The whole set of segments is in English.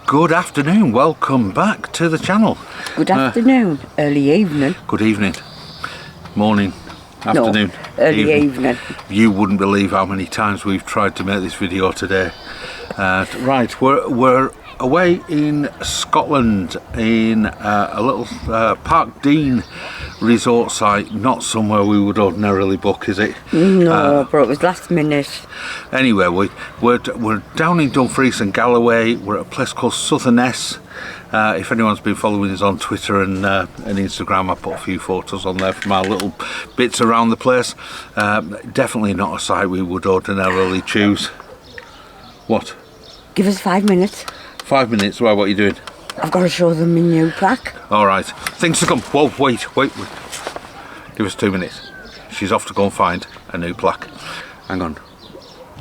Good afternoon, welcome back to the channel. Good afternoon, early evening. Good evening, morning, afternoon, no, early evening. You wouldn't believe how many times we've tried to make this video today. Right, we're away in Scotland in a little Parkdean resort site, not somewhere we would ordinarily book, is it? No, but it was last minute. Anyway, we're down in Dumfries and Gallaway. We're at a place called Sutherness. If anyone's been following us on Twitter and Instagram, I put a few photos on there from our little bits around the place. Definitely not a site we would ordinarily choose. What? Give us 5 minutes. 5 minutes? Well, what are you doing? I've got to show them my new plaque. Alright, things to come. Whoa, wait. Give us 2 minutes. She's off to go and find a new plaque. Hang on.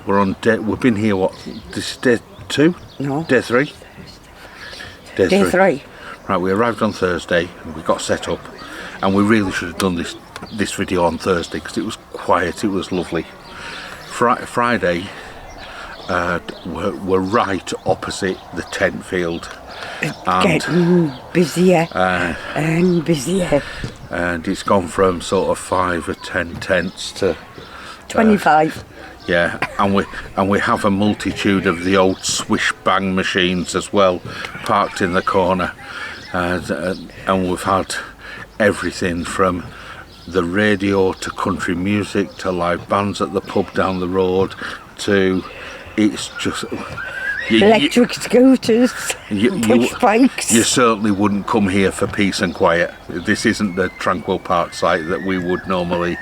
We've been here, what? This is day 2? No. Day 3? Day 3. Right, we arrived on Thursday and we got set up, and we really should have done this video on Thursday because it was quiet, it was lovely. Friday, we're right opposite the tent field. Getting busier and busier. And it's gone from sort of 5 or 10 tents to 25. Yeah, and we have a multitude of the old swish bang machines as well, parked in the corner, and we've had everything from the radio to country music to live bands at the pub down the road to it's just electric scooters, push bikes. You certainly wouldn't come here for peace and quiet. This isn't the tranquil park site that we would normally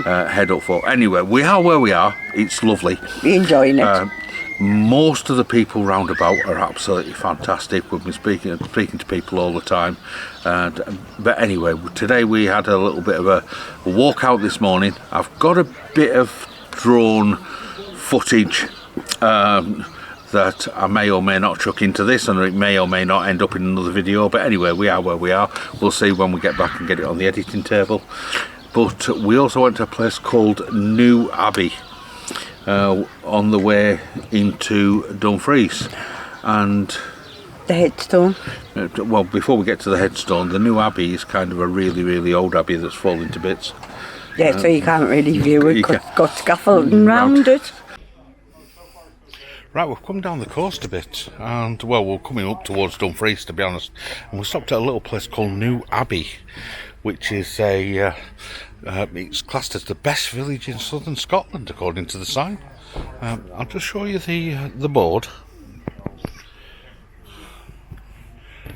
head up for. Anyway, we are where we are. It's lovely. We're enjoying it. Most of the people round about are absolutely fantastic. We've been speaking to people all the time. But anyway, today we had a little bit of a walk out this morning. I've got a bit of drone footage that I may or may not chuck into this, and it may or may not end up in another video. But anyway, we are where we are. We'll see when we get back and get it on the editing table. But we also went to a place called New Abbey on the way into Dumfries, and the headstone. Well, before we get to the headstone, the New Abbey is kind of a really, really old abbey that's fallen to bits. Yeah, so you can't really view it. Got scaffolding round it. Right, we've come down the coast a bit, and well, we're coming up towards Dumfries, to be honest, and we stopped at a little place called New Abbey, which is it's classed as the best village in southern Scotland, according to the sign. I'll just show you the board,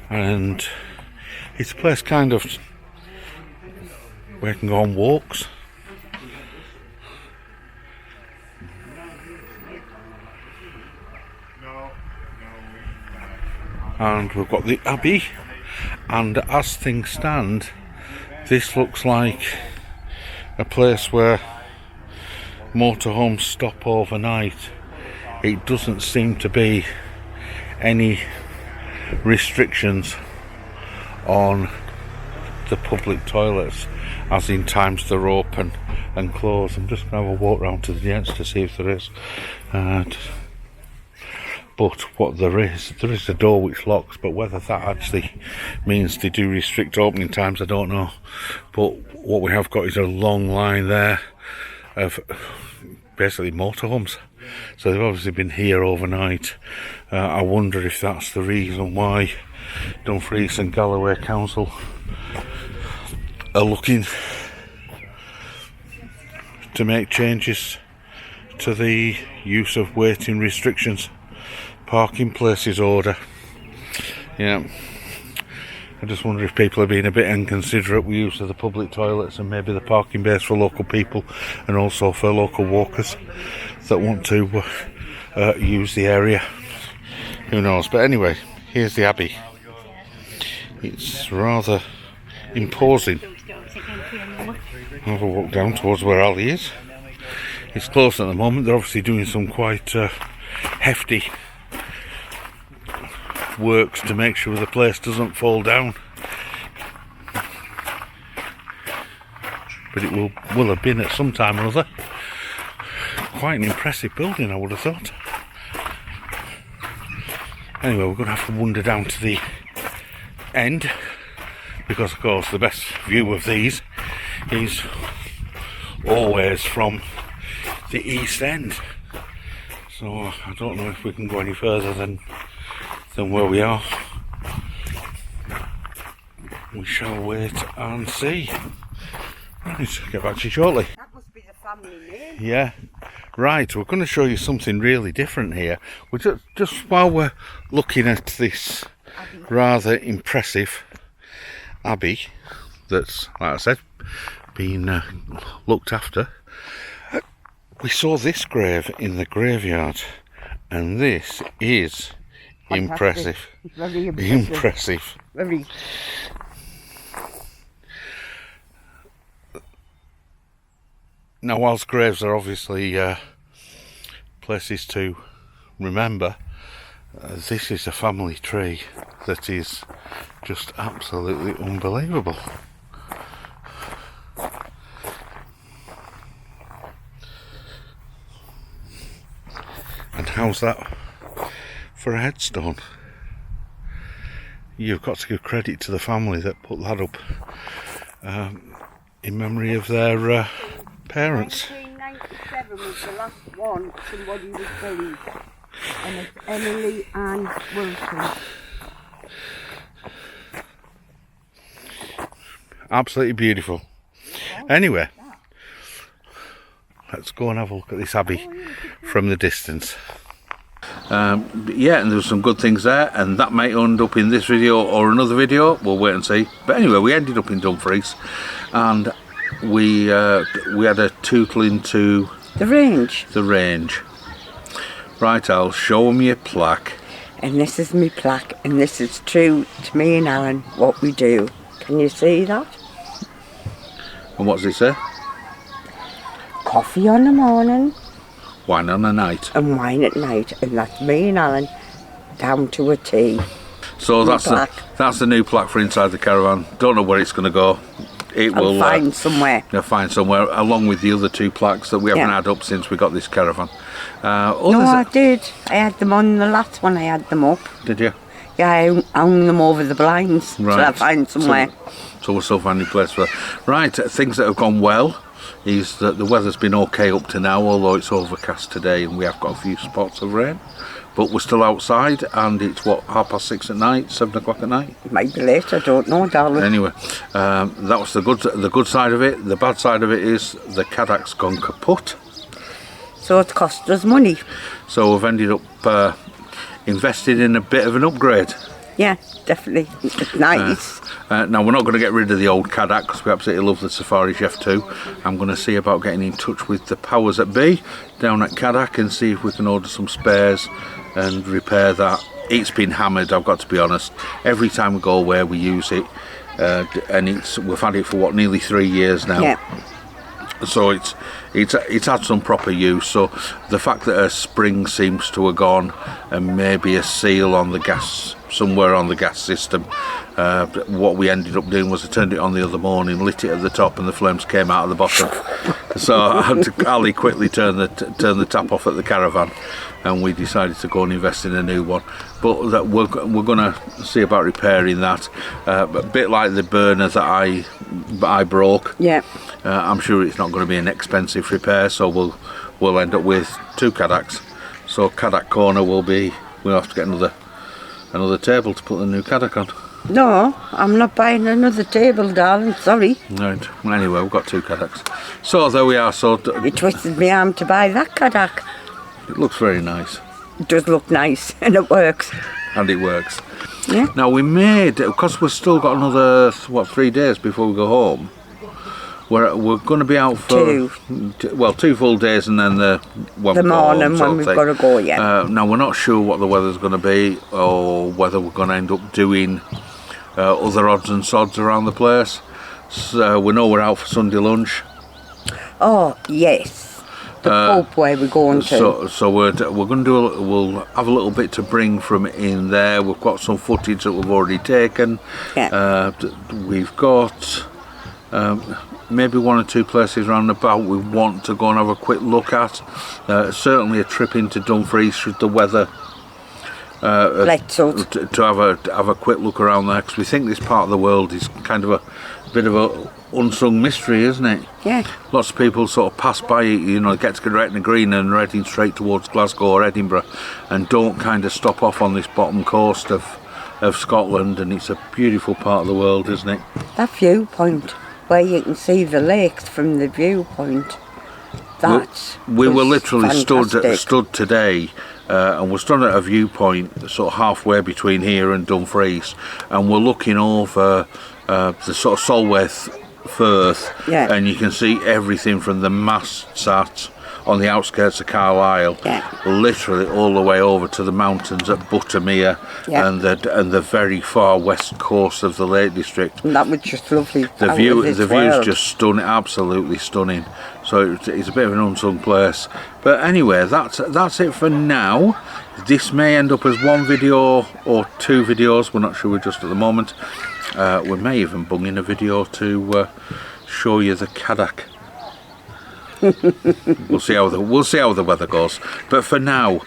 and it's a place kind of where you can go on walks. And we've got the Abbey, and as things stand, this looks like a place where motorhomes stop overnight. It doesn't seem to be any restrictions on the public toilets, as in times they're open and closed. I'm just going to have a walk round to the ends to see if there is. But what there is a door which locks, but whether that actually means they do restrict opening times, I don't know. But what we have got is a long line there of basically motorhomes. So they've obviously been here overnight. I wonder if that's the reason why Dumfries and Gallaway Council are looking to make changes to the use of waiting restrictions. Parking places order. Yeah, I just wonder if people are being a bit inconsiderate with use of the public toilets and maybe the parking base for local people, and also for local walkers that want to use the area. Who knows? But anyway, here's the Abbey. It's rather imposing. I'll have a walk down towards where Ali is. It's closed at the moment. They're obviously doing some quite hefty works to make sure the place doesn't fall down, but it will have been at some time or other. Quite an impressive building, I would have thought. Anyway, we're going to have to wander down to the end, because of course the best view of these is always from the east end. So I don't know if we can go any further than where we are. We shall wait and see. Right, get back to you shortly. That must be the family name. Yeah. Right, we're going to show you something really different here. We're just while we're looking at this Abbey. rather impressive abbey that's, like I said, been looked after. We saw this grave in the graveyard, and this is impressive. Very Impressive. Very. Now, whilst graves are obviously places to remember, this is a family tree that is just absolutely unbelievable. And how's that for a headstone? You've got to give credit to the family that put that up in memory of their parents. 1997 was the last one somebody was buried, and it's Emily Ann Wilson. Absolutely beautiful. Anyway, let's go and have a look at this abbey from the distance. Yeah, and there's some good things there, and that might end up in this video or another video. We'll wait and see. But anyway, we ended up in Dumfries, and we had a tootle into The range. the range. Right, I'll show them your plaque. And this is my plaque, and this is true to me and Alan, what we do. Can you see that? And what does it say? Coffee on the morning Wine on a night. and wine at night, and that's me and Alan down to a T. So New that's the new plaque for inside the caravan. Don't know where it's going to go. It I'll will find somewhere. find somewhere, along with the other two plaques that we haven't Yeah. had up since we got this caravan. No, I did. I had them on the last one. I had them up. Did you? Yeah, I hung them over the blinds. Right. So I find somewhere. So we're still finding a place for. Right, things that have gone well is that the weather's been okay up to now, although it's overcast today and we have got a few spots of rain. But we're still outside, and it's what, 6:30 at night, 7 o'clock at night. It might be late. I don't know, darling. Anyway, that was the good side of it. The bad side of it is the Cadac's gone kaput. So it cost us money. So we've ended up invested in a bit of an upgrade. Yeah, definitely. It's nice. Now, we're not going to get rid of the old Cadac because we absolutely love the Safari Chef 2. I'm going to see about getting in touch with the powers that be down at Cadac and see if we can order some spares and repair that. It's been hammered, I've got to be honest. Every time we go away we use it, and we've had it for what, nearly 3 years now. Yeah. So it's had some proper use. So the fact that a spring seems to have gone, and maybe a seal on the gas, somewhere on the gas system, what we ended up doing was I turned it on the other morning, lit it at the top, and the flames came out of the bottom. So I had to Ali quickly turn the tap off at the caravan, and we decided to go and invest in a new one. But that we're going to see about repairing that. A bit like the burner that I broke. Yeah. I'm sure it's not going to be an expensive repair, so we'll end up with 2 Cadacs. So Cadac corner we'll have to get another table to put the new Cadac on. No, I'm not buying another table, darling. Sorry. Right. Well, anyway, we've got 2 Cadacs. So there we are. So You twisted my arm to buy that Cadac. it looks very nice, It does look nice, and it works. and it works. Yeah. Now we made, because we've still got another 3 days before we go home. We're going to be out for 2 full days, and then the morning when we've got to go. Yeah. Now we're not sure what the weather's going to be, or whether we're going to end up doing other odds and sods around the place. So we know we're out for Sunday lunch. Oh yes. The pub where we're going to. So we're going to do. We'll have a little bit to bring from in there. We've got some footage that we've already taken. Yeah. We've got. Maybe 1 or 2 places round about we want to go and have a quick look at. Certainly a trip into Dumfries should the weather to have a quick look around there, because we think this part of the world is kind of a bit of a unsung mystery, isn't it? Yeah. Lots of people sort of pass by it, you know, get to Gretna Green and are heading straight towards Glasgow or Edinburgh, and don't kind of stop off on this bottom coast of Scotland, and it's a beautiful part of the world, isn't it? That viewpoint, where you can see the lakes from the viewpoint, we were literally fantastic. stood today, and we're stood at a viewpoint sort of halfway between here and Dumfries, and we're looking over the sort of Solway Firth, yeah. and you can see everything from the masts on the outskirts of Carlisle, yeah. literally all the way over to the mountains at Buttermere, yeah. and the very far west coast of the Lake District. And that was just lovely. The view's just stunning, absolutely stunning. So it's a bit of an unsung place. But anyway, that's it for now. This may end up as one video or two videos. We're not sure. We're just at the moment. We may even bung in a video to show you the Cadac. We'll see how the weather goes. But for now,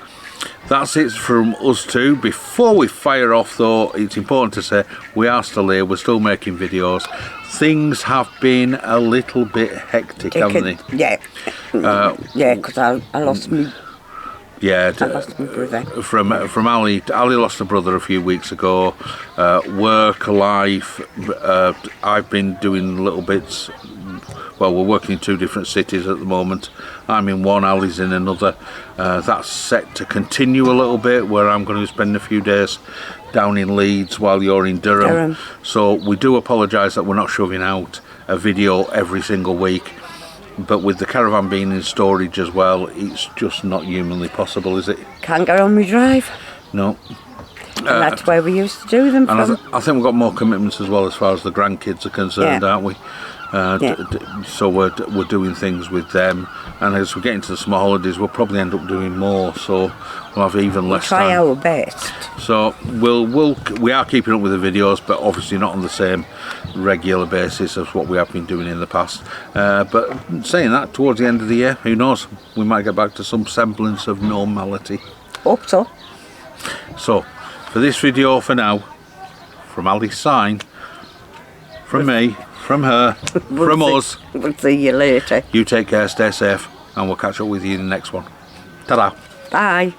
that's it from us two. Before we fire off, though, it's important to say we are still here. We're still making videos. Things have been a little bit hectic, haven't they? Yeah. Yeah, because I lost me. Yeah, I lost my brother. From Ali. Ali lost a brother a few weeks ago. Work, life. I've been doing little bits. Well, we're working in two different cities at the moment. I'm in one, Ali's in another. That's set to continue a little bit, where I'm going to spend a few days down in Leeds while you're in Durham. So we do apologise that we're not shoving out a video every single week. But with the caravan being in storage as well, it's just not humanly possible, is it? Can't get on my drive. No. And that's where we used to do them from. I think we've got more commitments as well as far as the grandkids are concerned, aren't we? So we're doing things with them, and as we get into the summer holidays, we'll probably end up doing more. So we'll have even less time. Try our best. So we are keeping up with the videos, but obviously not on the same regular basis as what we have been doing in the past. But saying that, towards the end of the year, who knows? We might get back to some semblance of normality. Hope so. So for this video, for now, from Ali's sign, from me, from her, from us. We'll see you later. You take care, stay safe, and we'll catch up with you in the next one. Ta-da. Bye.